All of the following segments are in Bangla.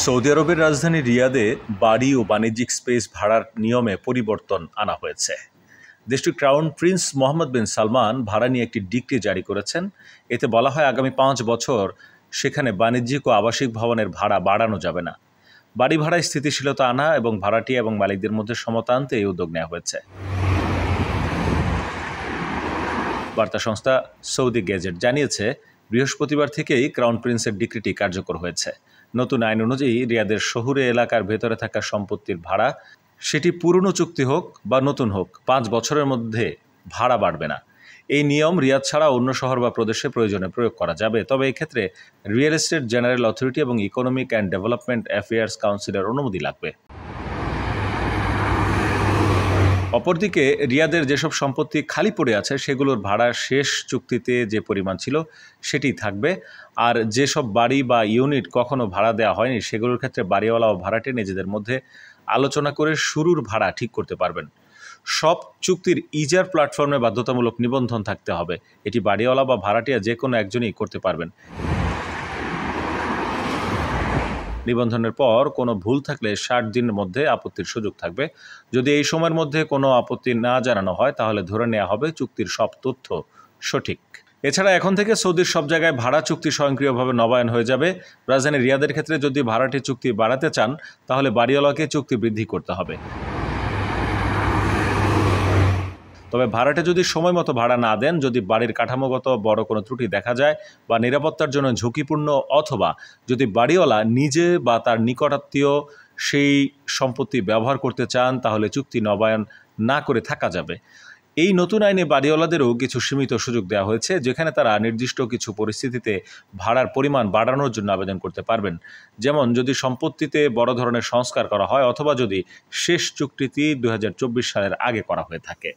সৌদি আরবের রাজধানী রিয়াদে বাড়ি ও বাণিজ্যিক স্পেস ভাড়ার নিয়মে পরিবর্তন আনা হয়েছে। দেশটির ক্রাউন প্রিন্স মোহাম্মদ বিন সালমান ভাড়া নিয়ে একটি ডিক্রি জারি করেছেন। এতে বলা হয় আগামী 5 বছর সেখানে বাণিজ্যিক ও আবাসিক ভবনের ভাড়া বাড়ানো যাবে না। বাড়ি ভাড়ায় স্থিতিশীলতা আনা এবং ভাড়াটিয়া এবং মালিকদের মধ্যে সমতা আনতে এই উদ্যোগ নেওয়া হয়েছে। বার্তা সংস্থা সৌদি গেজেট জানিয়েছে, বৃহস্পতিবার থেকেই ক্রাউন প্রিন্সের ডিক্রিটি কার্যকর হয়েছে। নতুন আইন অনুযায়ী রিয়াদের শহুরে এলাকার ভেতরে থাকা সম্পত্তির ভাড়া, সেটি পুরনো চুক্তি হোক বা নতুন হোক, 5 বছরের মধ্যে ভাড়া বাড়বে না। এই নিয়ম রিয়াদ ছাড়া অন্য শহর বা প্রদেশে প্রয়োজনে প্রয়োগ করা যাবে, তবে এই ক্ষেত্রে রিয়েল এস্টেট জেনারেল অথরিটি এবং ইকোনমিক অ্যান্ড ডেভেলপমেন্ট অ্যাফেয়ার্স কাউন্সিলের অনুমতি লাগবে। অপরদিকে রিয়াদের যেসব সম্পত্তি খালি পড়ে আছে সেগুলোর ভাড়া শেষ চুক্তিতে যে পরিমাণ ছিল সেটি থাকবে। আর যেসব বাড়ি বা ইউনিট কখনো ভাড়া দেওয়া হয়নি সেগুলোর ক্ষেত্রে বাড়িওয়ালা ও ভাড়াটে নিজেদের মধ্যে আলোচনা করে শুরুর ভাড়া ঠিক করতে পারবেন। সব চুক্তির ইজার প্ল্যাটফর্মে বাধ্যতামূলক নিবন্ধন থাকতে হবে। এটি বাড়িওয়ালা বা ভাড়াটিয়া যে কোনো একজনই করতে পারবেন। নিবন্ধনের পর কোনো ভুল থাকলে 60 দিনের মধ্যে আপত্তির সুযোগ থাকবে। যদি এই সময়ের মধ্যে কোনো আপত্তি না জানানো হয় তাহলে ধরে নেওয়া হবে চুক্তির সব তথ্য সঠিক। এছাড়া এখন থেকে সৌদির সব জায়গায় ভাড়া চুক্তি স্বয়ংক্রিয়ভাবে নবায়ন হয়ে যাবে। রাজধানী রিয়াদের ক্ষেত্রে যদি ভাড়াটি চুক্তি বাড়াতে চান তাহলে বাড়িওয়ালাকে চুক্তি বৃদ্ধি করতে হবে। তবে ভাড়াটে যদি সময় মতো ভাড়া না দেন, যদি বাড়ির কাঠামোগত বড় কোনো ত্রুটি দেখা যায় বা নিরাপত্তার জন্য ঝুঁকিপূর্ণ, অথবা যদি বাড়িওয়ালা নিজে বা তার নিকটাত্মীয় সেই সম্পত্তি ব্যবহার করতে চান তাহলে চুক্তি নবায়ন না করে থাকা যাবে। এই নতুন আইনে বাড়িওয়ালাদেরও কিছু সীমিত সুযোগ দেওয়া হয়েছে, যেখানে তারা নির্দিষ্ট কিছু পরিস্থিতিতে ভাড়ার পরিমাণ বাড়ানোর জন্য আবেদন করতে পারবেন। যেমন যদি সম্পত্তিতে বড় ধরনের সংস্কার করা হয় অথবা যদি শেষ চুক্তিটি 2024 সালের আগে করা হয়ে থাকে।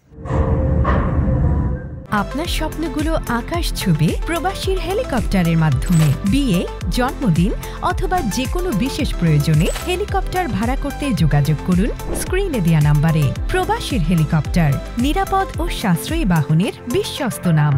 আপনার স্বপ্নগুলো আকাশ ছুবে প্রবাসীর হেলিকপ্টারের মাধ্যমে। বিয়ে, জন্মদিন অথবা যে কোনো বিশেষ প্রয়োজনে হেলিকপ্টার ভাড়া করতে যোগাযোগ করুন স্ক্রিনে দেওয়া নাম্বারে। প্রবাসীর হেলিকপ্টার, নিরাপদ ও সাশ্রয়ী বাহনের বিশ্বস্ত নাম।